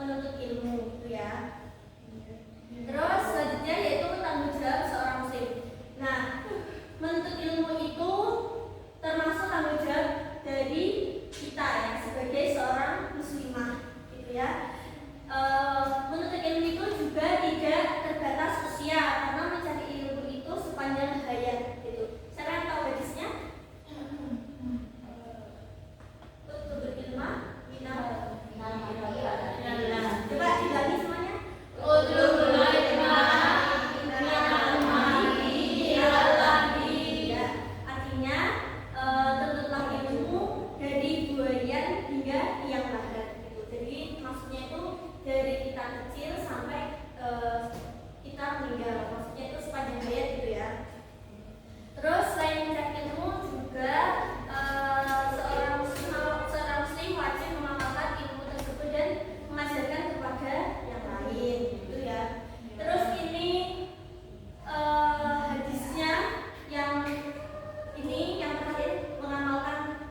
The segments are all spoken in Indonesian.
menuntut ilmu gitu ya. Terus selanjutnya yaitu tanggung jawab seorang muslim. Nah, menuntut ilmu itu termasuk tanggung jawab dari kita ya sebagai seorang muslimah gitu ya. Menuntut ilmu itu juga tidak terbatas usia karena mencari ilmu itu sepanjang hayat gitu. Siapa yang tahu hadisnya? Utlubul ilma coba diganti semuanya. Utlubul ilma artinya tuntutlah ilmu dari buayan hingga tiang lahat gitu. Jadi maksudnya itu dari kita kecil sampai kita meninggal, maksudnya itu sepanjang hayat gitu ya. Terus selain mencari ilmu juga seorang muslim wajib mengamalkan ilmu tersebut dan mengajarkan kepada yang lain gitu ya. Terus ini hadisnya yang ini yang terakhir, mengamalkan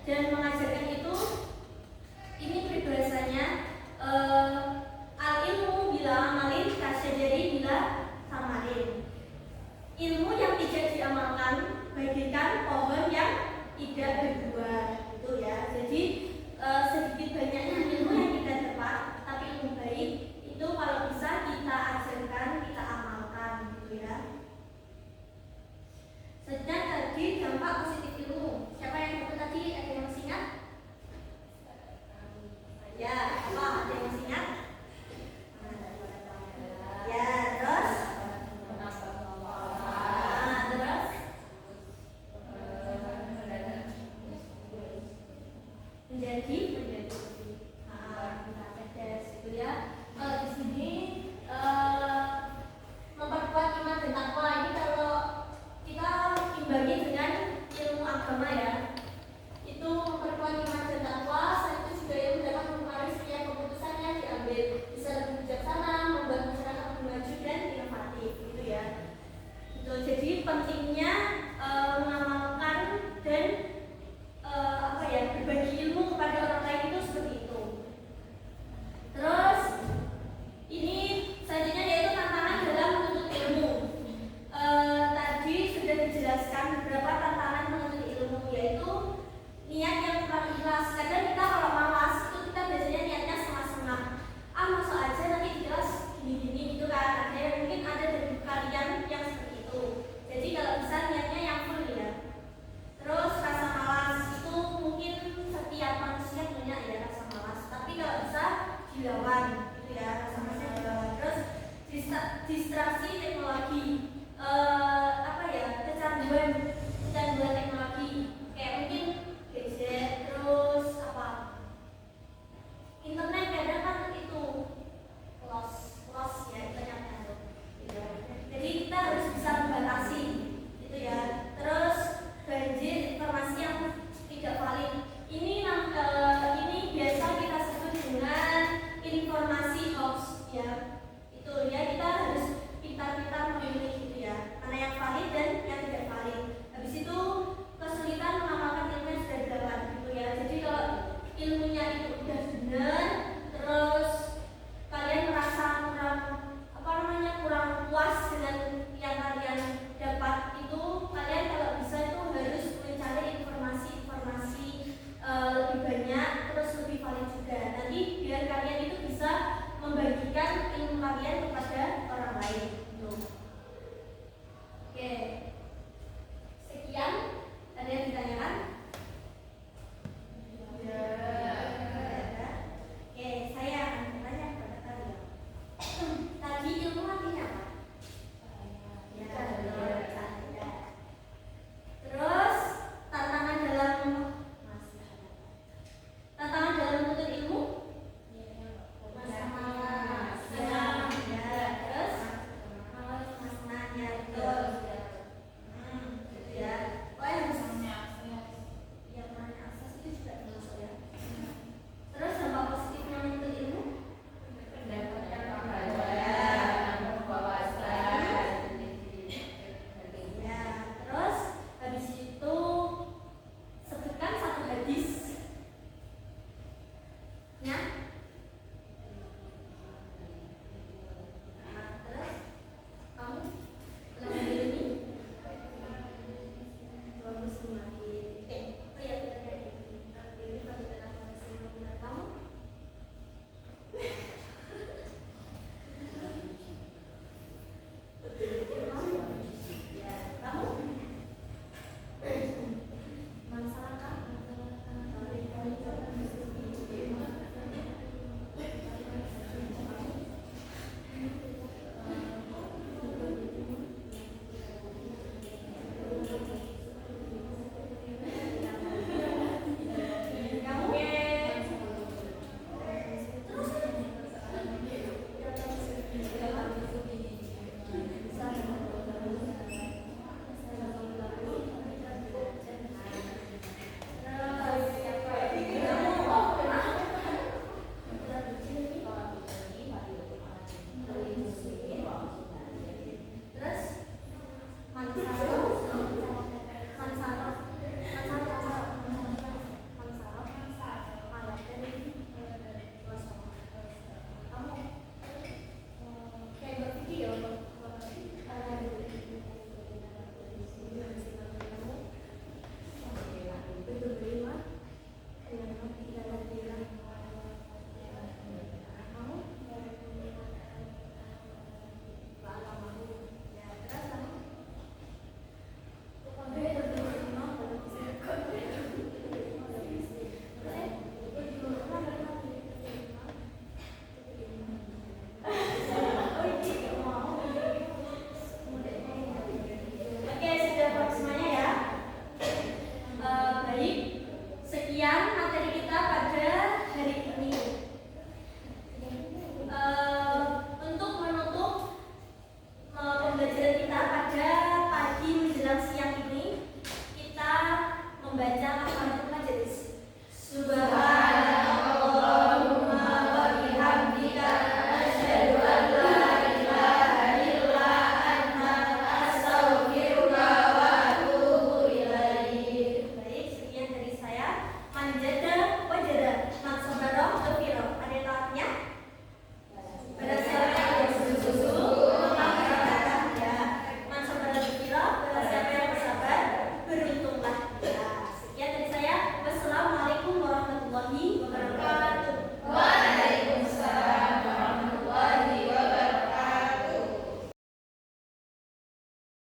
dan mengajarkan itu ini peribahasanya al ilmu bila amalin kasyajari bila samarin. Ilmu yang tidak diamalkan bagaikan pohon yang tidak berbuah gitu ya. Jadi sedikit banyaknya ilmu yang kita dapat, tapi ilmu baik itu kalau bisa kita ajarkan, kita amalkan gitu ya. Selanjutnya tadi dampak positif ilmu. Siapa yang dapat tadi? Ada yang masih ingat? Ya, apa? Ada yang masih ingat? Ya, terus? Menjadi cerdas gitu ya. Di sini memperkuat iman dan takwa. Ini kalau kita imbangi dengan ilmu agama ya, itu memperkuat iman dan takwa. Selain itu juga ilmu dapat mempengaruhi setiap keputusan yang diambil, bisa lebih bijaksana, membuat masyarakat lebih maju dan inovatif gitu ya. Gitu. Jadi pentingnya mengamalkan dan berbagi ilmu kepada orang lain itu seperti itu. Terus ini selanjutnya yaitu tantangan dalam menuntut ilmu. Tadi sudah dijelaskan beberapa tantangan menuntut ilmu, yaitu niat yang kurang ikhlas. Kadang kita kalau malas itu kita biasanya niatnya setengah-setengah. Masuk aja nanti jelas gini-gini gitu kan. Mungkin ada dari kalian yang seperti itu. Jadi kalau bisa niatnya yang full ya. Terus rasa malas itu mungkin setiap manusia punya ya rasa malas, tapi kalau bisa dilawan gitu ya, rasa malasnya dilawan. Terus distraksi